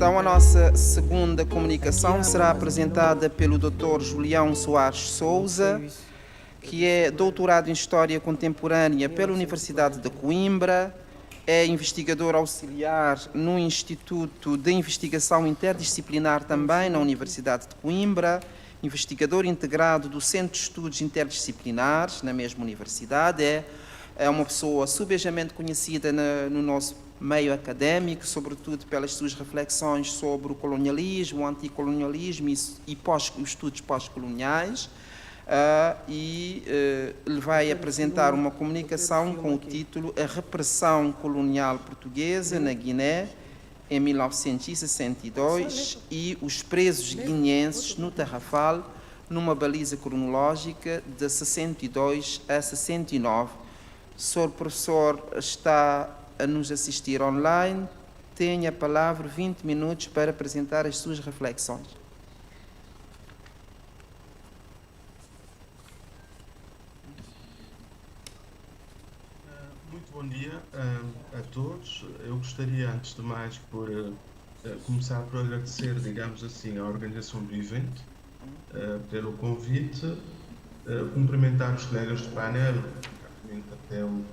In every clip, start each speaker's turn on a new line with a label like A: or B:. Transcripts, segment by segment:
A: Então, a nossa segunda comunicação será apresentada pelo Dr. Julião Soares Souza, que é doutorado em História Contemporânea pela Universidade de Coimbra, é investigador auxiliar no Instituto de Investigação Interdisciplinar também na Universidade de Coimbra, investigador integrado do Centro de Estudos Interdisciplinares na mesma universidade, é uma pessoa subejamente conhecida no nosso meio académico, sobretudo pelas suas reflexões sobre o colonialismo, o anticolonialismo e estudos pós-coloniais. Ele vai apresentar uma comunicação com o título A Repressão Colonial Portuguesa na Guiné em 1962 e os presos guineenses no Tarrafal, numa baliza cronológica de 62 a 69. O Sr. Professor está a nos assistir online. Tem a palavra 20 minutos para apresentar as suas reflexões.
B: Muito bom dia a todos. Eu gostaria, antes de mais, por começar por agradecer, digamos assim, à organização do evento pelo convite, cumprimentar os colegas do painel, até o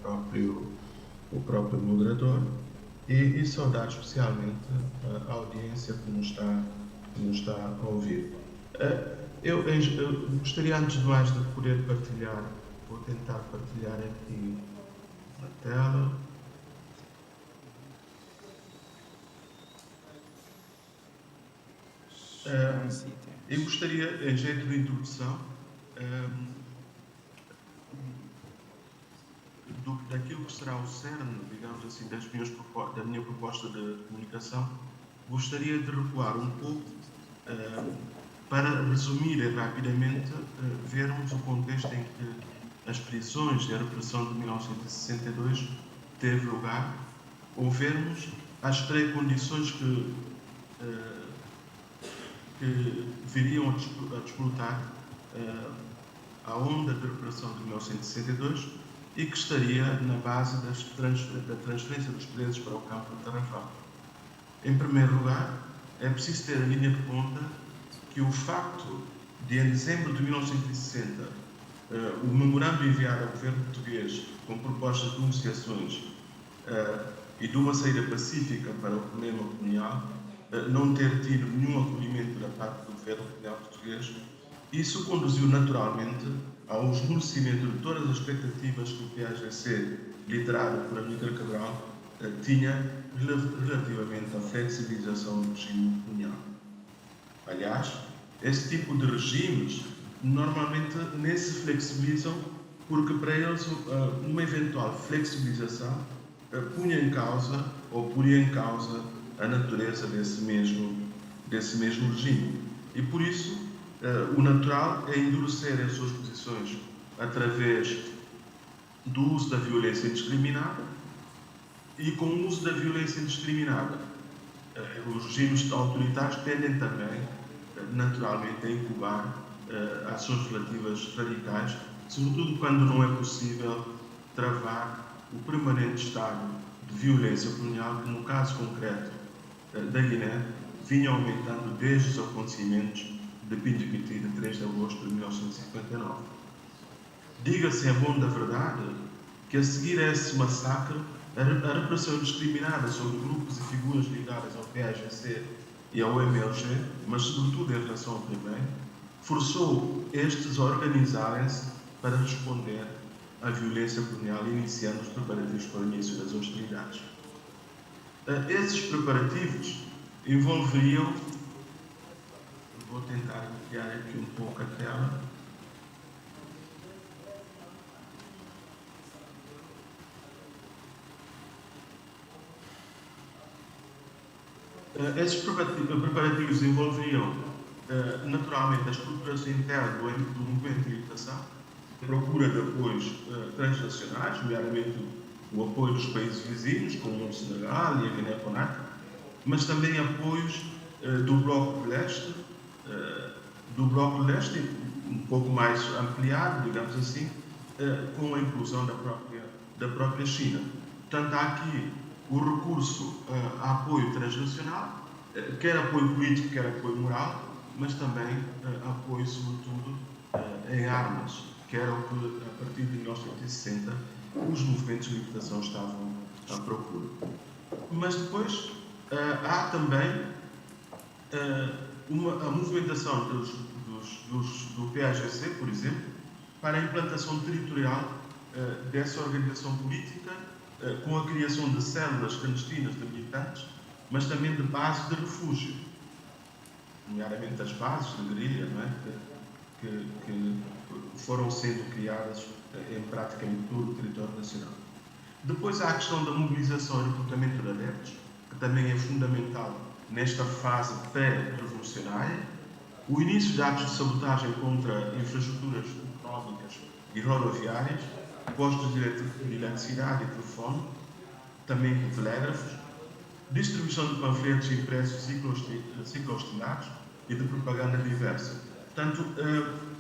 B: próprio moderador, e saudar especialmente a audiência que nos está a ouvir. Eu gostaria, antes de mais, de poder partilhar, vou tentar partilhar aqui na tela. Eu gostaria, em jeito de introdução, daquilo que será o cerne, digamos assim, da minha proposta de comunicação, gostaria de recuar um pouco para resumir e rapidamente vermos o contexto em que as prisões e a repressão de 1962 teve lugar, ou vermos as pré-condições que viriam a disputar a onda de repressão de 1962 e que estaria na base da transferência dos presos para o campo de Tarrafal. Em primeiro lugar, é preciso ter a linha de conta que o facto de, em dezembro de 1960, o memorando enviado ao governo português com propostas de negociações e de uma saída pacífica para o problema colonial não ter tido nenhum acolhimento da parte do governo colonial português, isso conduziu naturalmente ao esmorecimento de todas as expectativas que o PAGC, liderado por Amílcar Cabral, tinha relativamente à flexibilização do regime colonial. Aliás, esse tipo de regimes normalmente nem se flexibilizam porque para eles uma eventual flexibilização punha em causa ou poria em causa a natureza desse mesmo regime. E por isso o natural é endurecer as suas posições através do uso da violência indiscriminada e com o uso da violência indiscriminada os regimes autoritários tendem também naturalmente a incubar ações relativas radicais, sobretudo quando não é possível travar o permanente estado de violência colonial que, no caso concreto da Guiné, vinha aumentando desde os acontecimentos de Pinto Piti de 3 de agosto de 1959. Diga-se, em bom da verdade, que a seguir a esse massacre, a repressão indiscriminada sobre grupos e figuras ligadas ao PAGC e ao MLG, mas sobretudo em relação ao primeiro, forçou estes a organizarem-se para responder à violência colonial, iniciando os preparativos para o início das hostilidades. Esses preparativos envolveriam, vou tentar ampliar aqui um pouco a tela, esses preparativos envolveriam naturalmente a estruturação interna do movimento de libertação, procura de apoios transnacionais, nomeadamente o apoio dos países vizinhos, como o Senegal e a Guiné-Conakry, mas também apoios do Bloco de Leste, um pouco mais ampliado, digamos assim, com a inclusão da própria China. Portanto, há aqui o recurso a apoio transnacional quer apoio político, quer apoio moral, mas também apoio, sobretudo, em armas, que era o que, a partir de 1960, os movimentos de libertação estavam à procura. Mas depois há também a movimentação do PAGC, por exemplo, para a implantação territorial dessa organização política, com a criação de células clandestinas de militantes, mas também de bases de refúgio, nomeadamente as bases de guerrilha, não é? que foram sendo criadas em praticamente todo o território nacional. Depois há a questão da mobilização e recrutamento de adeptos, que também é fundamental nesta fase pré-revolucionária. O início de atos de sabotagem contra infraestruturas económicas e rodoviárias, postos de eletricidade e telefone, também de telégrafos, distribuição de panfletos impressos ciclostinados e de propaganda diversa. Portanto,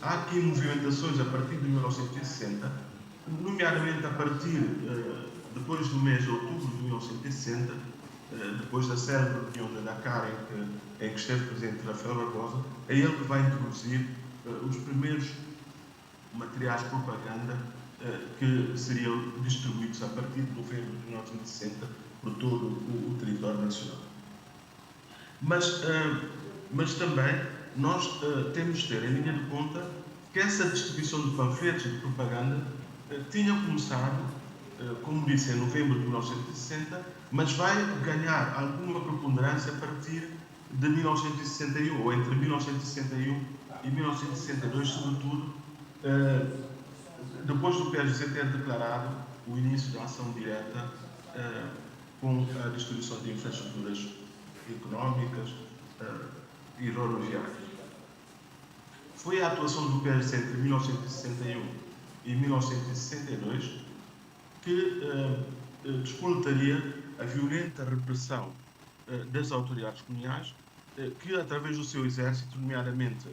B: há aqui movimentações a partir de 1960, nomeadamente a partir, depois do mês de outubro de 1960, depois da célebre reunião de Dakar em que esteve presente Rafael Barbosa, é ele que vai introduzir os primeiros materiais de propaganda que seriam distribuídos a partir de novembro de 1960 por todo o território nacional. Mas também nós temos de ter em linha de conta que essa distribuição de panfletos e de propaganda tinha começado, como disse, em novembro de 1960, mas vai ganhar alguma preponderância a partir de 1961, ou entre 1961 e 1962, sobretudo, depois do PSGC ter declarado o início da ação direta com a distribuição de infraestruturas económicas e rodoviárias. Foi a atuação do PSGC entre 1961 e 1962 que despoletaria a violenta repressão das autoridades coloniais, que através do seu exército, nomeadamente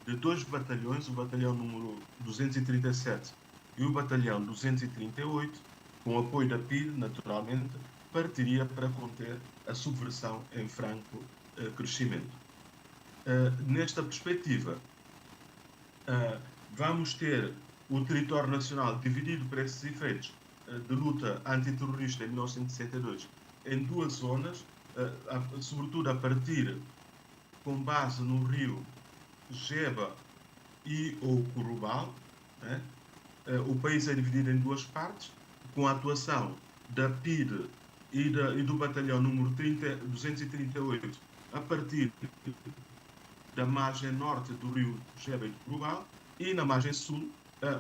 B: de 2 batalhões, o batalhão número 237 e o batalhão 238, com apoio da PIDE, naturalmente, partiria para conter a subversão em franco crescimento. Nesta perspectiva, vamos ter o território nacional dividido para esses efeitos de luta antiterrorista em 1962 em 2 zonas, sobretudo a partir, com base no rio Geba e o Curubal, né? O país é dividido em 2 partes, com a atuação da PIDE e do batalhão número 238 a partir da margem norte do rio Geba e do Curubal, e na margem sul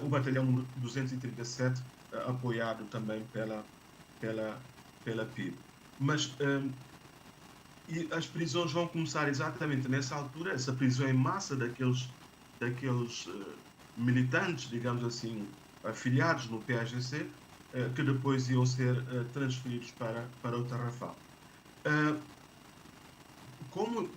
B: o batalhão número 237 apoiado também pela PIDE. Mas e as prisões vão começar exatamente nessa altura, essa prisão em massa daqueles militantes, digamos assim, afiliados no PAGC, que depois iam ser transferidos para o Tarrafal. Como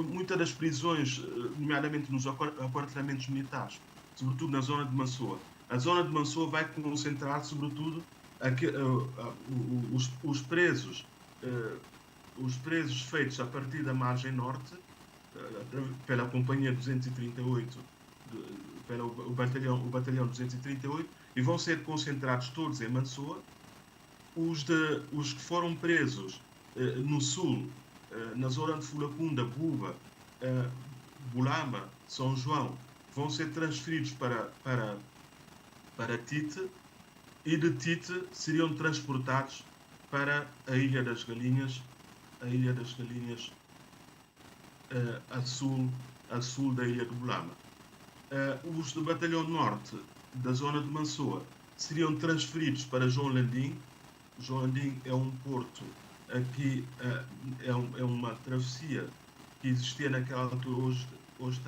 B: muitas das prisões, nomeadamente nos aquartelamentos militares, sobretudo na zona de Mansoa, a zona de Mansoa vai concentrar, sobretudo, os presos feitos a partir da margem norte, pela Companhia 238, o batalhão 238, e vão ser concentrados todos em Mansoa. Os que foram presos no sul, na zona de Fulacunda, Buba, Bulama, São João, vão ser transferidos para Tite, e de Tite seriam transportados para a Ilha das Galinhas, a sul da Ilha de Bulama. Os do Batalhão Norte, da zona de Mansoa, seriam transferidos para João Landim. João Landim é um porto, aqui é uma travessia que existia naquela altura, hoje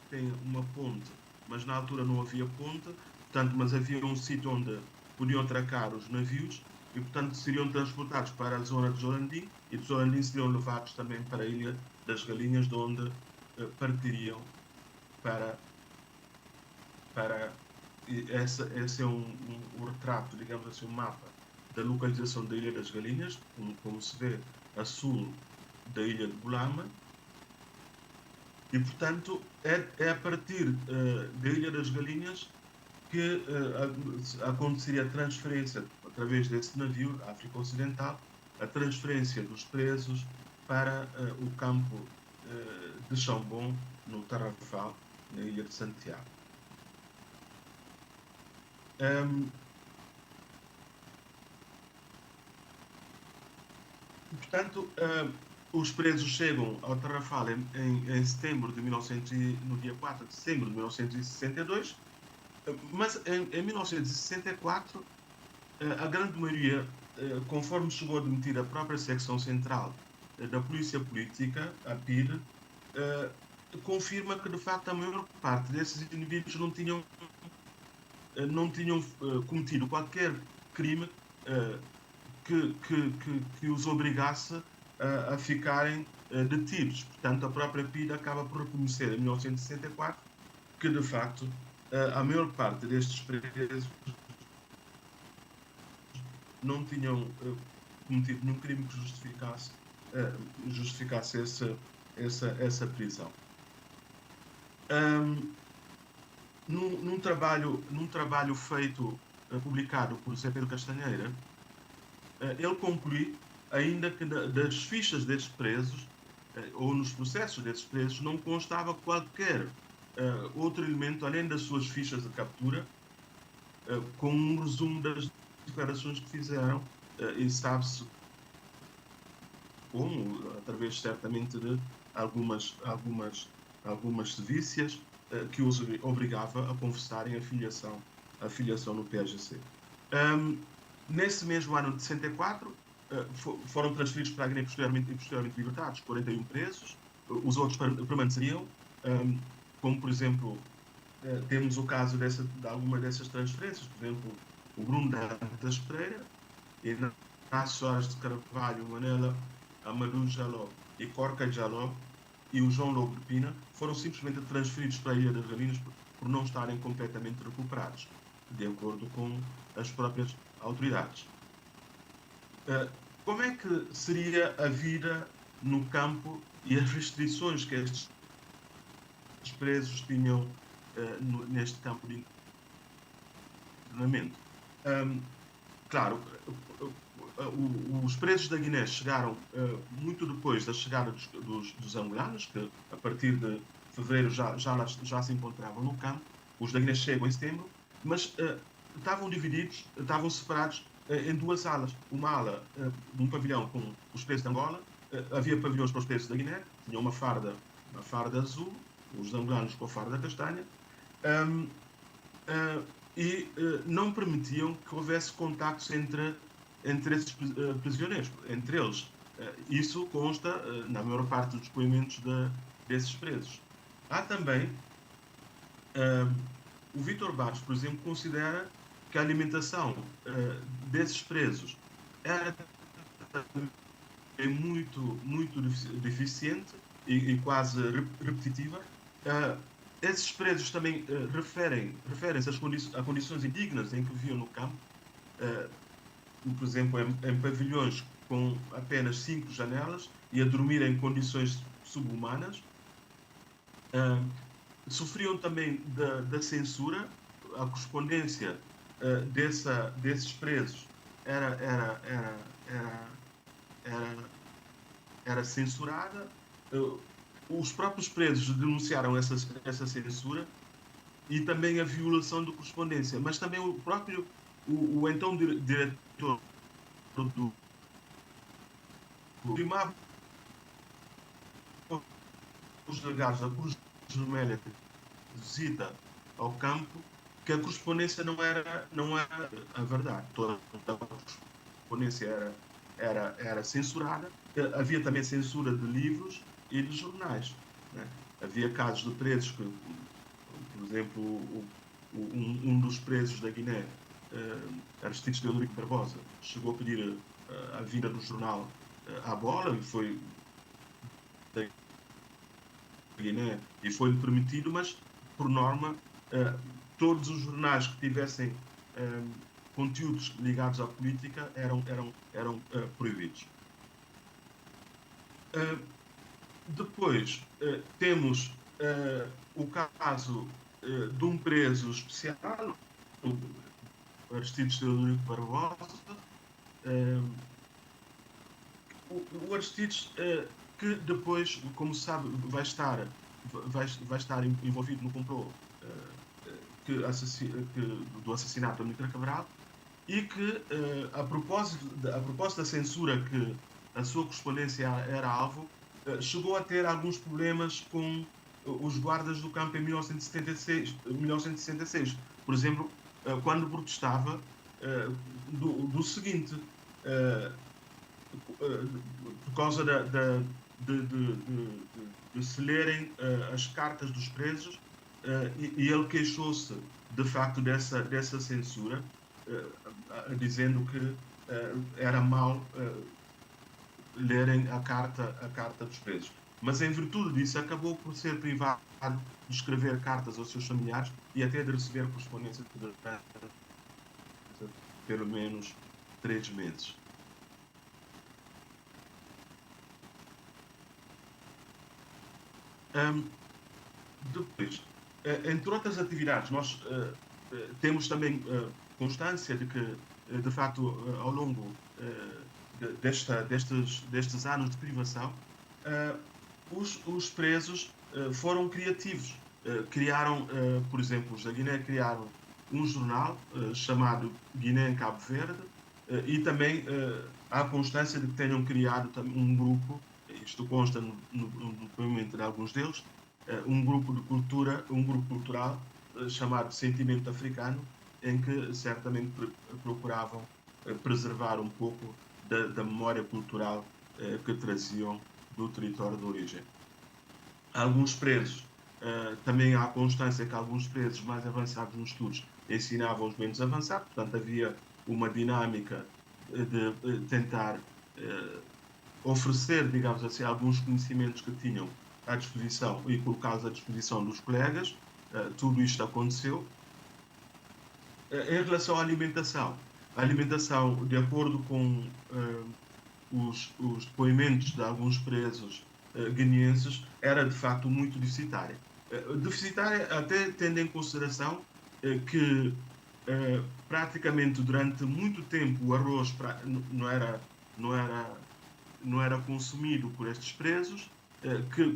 B: tem uma ponte, mas na altura não havia ponte, portanto, mas havia um sítio onde podiam atracar os navios, e portanto seriam transportados para a zona de Jolandim, e de Jolandim seriam levados também para a Ilha das Galinhas, de onde partiriam para esse é um retrato, digamos assim, um mapa da localização da Ilha das Galinhas, como se vê a sul da ilha de Bulama, e, portanto, é a partir da Ilha das Galinhas que aconteceria a transferência, através desse navio, África Ocidental, a transferência dos presos para o campo de Chambon, no Tarrafal, na Ilha de Santiago. Portanto, os presos chegam ao Tarrafal em setembro de 1900, no dia 4 de setembro de 1962, mas em 1964, a grande maioria, conforme chegou a admitir a própria secção central da Polícia Política, a PID, confirma que, de facto, a maior parte desses indivíduos não tinham cometido qualquer crime que os obrigasse a ficarem detidos. Portanto, a própria PIDE acaba por reconhecer em 1964 que, de facto, a maior parte destes presos não tinham cometido nenhum crime que justificasse essa prisão. Num trabalho feito, publicado por Zé Pedro Castanheira, ele conclui ainda que das fichas desses presos, ou nos processos desses presos, não constava qualquer outro elemento, além das suas fichas de captura, com um resumo das declarações que fizeram, e sabe-se como, através certamente de algumas sevícias que os obrigava a confessarem a filiação no PAGC. Nesse mesmo ano de 64, foram transferidos para a Guiné e posteriormente libertados 41 presos. Os outros permaneceriam, como, por exemplo, temos o caso de alguma dessas transferências, por exemplo, o Bruno Dantas Pereira, Inácio Soares de Carvalho Manela, Amadou Jaló e Corca Jaló e o João Lobo de Pina foram simplesmente transferidos para a Ilha das Galinhas por não estarem completamente recuperados, de acordo com as próprias autoridades. Como é que seria a vida no campo e as restrições que estes presos tinham neste campo de internamento? Claro, os presos da Guiné chegaram muito depois da chegada dos angolanos, que a partir de fevereiro já se encontravam no campo. Os da Guiné chegam em setembro, mas estavam divididos, estavam separados em duas alas. Uma ala de um pavilhão com os presos de Angola, havia pavilhões para os presos da Guiné, tinham uma farda azul, os angolanos com a farda castanha, e não permitiam que houvesse contactos entre esses prisioneiros, entre eles. Isso consta na maior parte dos depoimentos desses presos. Há também o Vítor Barros, por exemplo, considera que a alimentação desses presos era muito deficiente e quase repetitiva. Esses presos também referem-se a condições indignas em que viviam no campo, por exemplo, em pavilhões com apenas 5 janelas e a dormir em condições subhumanas. Sofriam também da censura. A correspondência desses presos era censurada. Os próprios presos denunciaram essa censura e também a violação da correspondência, mas também o próprio o então diretor do primava os delegados da Cruz Vermelha de visita ao campo que a correspondência não era a verdade. Toda a correspondência era censurada. Havia também censura de livros e de jornais, né? Havia casos de presos que, por exemplo, um dos presos da Guiné, Aristides Teodorico Barbosa, chegou a pedir a vinda do jornal à bola, e foi da Guiné e foi-lhe permitido, mas, por norma, todos os jornais que tivessem conteúdos ligados à política eram proibidos. Depois, temos o caso de um preso especial, o Aristides Teodorico Barbosa. O Aristides, que depois, como se sabe, vai estar envolvido no complô do assassinato da Mitra Cabral, e que, a propósito da censura que a sua correspondência era alvo, chegou a ter alguns problemas com os guardas do campo em 1966. Por exemplo, quando protestava do seguinte, uh, por causa de se lerem as cartas dos presos, e ele queixou-se de facto dessa censura, dizendo que era mau lerem a carta dos presos. Mas em virtude disso acabou por ser privado de escrever cartas aos seus familiares e até de receber correspondência durante pelo menos 3 meses. Depois, entre outras atividades, nós temos também constância de que, de facto, ao longo destes anos de privação, os presos foram criativos. Criaram, por exemplo, os da Guiné criaram um jornal chamado Guiné em Cabo Verde, e também há constância de que tenham criado um grupo, isto consta no depoimento de alguns deles, um grupo cultural chamado Sentimento Africano, em que certamente procuravam preservar um pouco da memória cultural que traziam do território de origem. Alguns presos, também há constância que alguns presos mais avançados nos estudos ensinavam os menos avançados, portanto havia uma dinâmica de tentar oferecer, digamos assim, alguns conhecimentos que tinham à disposição e colocá-los à disposição dos colegas. Tudo isto aconteceu. Em relação à alimentação, a alimentação, de acordo com os depoimentos de alguns presos guineenses, era de facto muito deficitária. Deficitária até tendo em consideração que praticamente durante muito tempo o arroz não era, não era consumido por estes presos,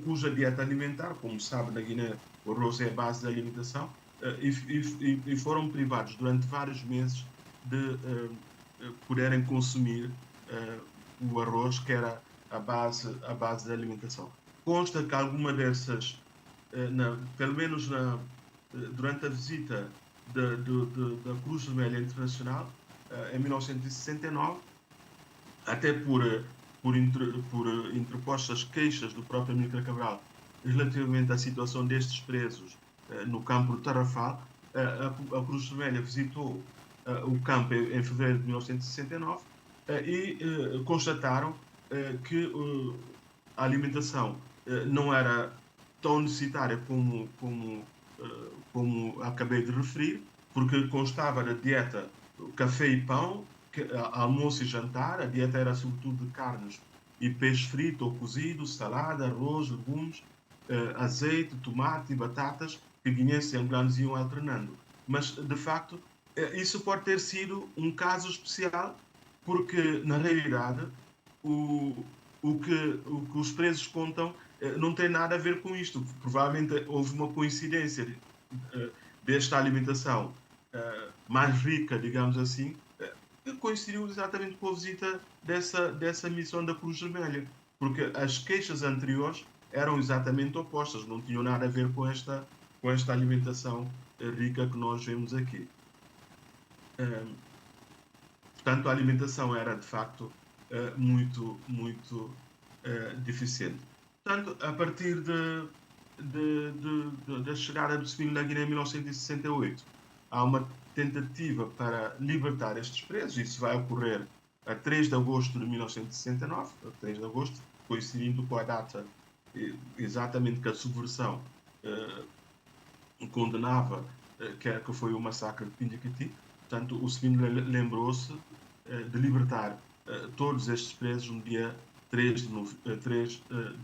B: cuja dieta alimentar, como sabe, na Guiné o arroz é a base da alimentação, e foram privados durante vários meses de poderem consumir o arroz, que era a base da alimentação. Consta que alguma dessas, pelo menos durante a visita da Cruz Vermelha Internacional, em 1969, até por interpostas queixas do próprio Amílcar Cabral relativamente à situação destes presos no campo de Tarrafal, a Cruz Vermelha visitou o campo em fevereiro de 1969 e constataram que a alimentação não era tão necessitária como acabei de referir, porque constava da dieta café e pão, almoço e jantar. A dieta era sobretudo de carnes e peixe frito ou cozido, salada, arroz, legumes, azeite, tomate e batatas, que guineenses e angolanos iam alternando. Mas, de facto, isso pode ter sido um caso especial, porque, na realidade, o que os presos contam não tem nada a ver com isto. Provavelmente houve uma coincidência desta alimentação mais rica, digamos assim, que coincidiu exatamente com a visita dessa missão da Cruz Vermelha, porque as queixas anteriores eram exatamente opostas, não tinham nada a ver com esta alimentação rica que nós vemos aqui. Portanto, a alimentação era, de facto, muito, muito deficiente. Portanto, a partir da chegada do Sevilho na Guiné em 1968, há uma tentativa para libertar estes presos. Isso vai ocorrer a 3 de agosto de 1969, a 3 de agosto, coincidindo com a data exatamente que a subversão condenava, que foi o massacre de Pinhacati. Portanto, o Sevilho lembrou-se de libertar todos estes presos no dia 3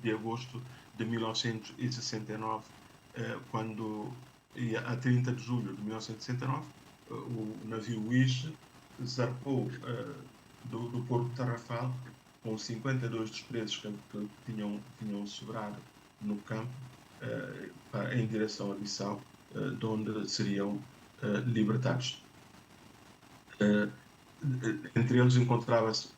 B: de agosto de 1969, quando, a 30 de julho de 1969, o navio Wish zarpou do Porto de Tarrafal com 52 dos presos que tinham sobrado no campo, em direção a Bissau, de onde seriam libertados. Entre eles encontrava-se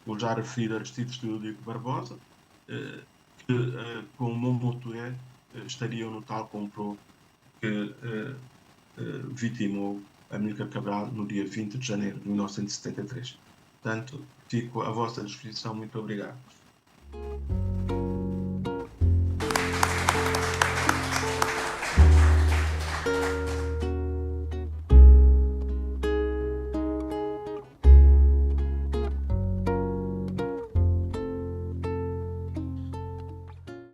B: o já referido Aristides Teodorico Barbosa, que com o Momotué estariam no tal complô que vitimou Amílcar Cabral no dia 20 de janeiro de 1973. Portanto, fico à vossa disposição. Muito obrigado.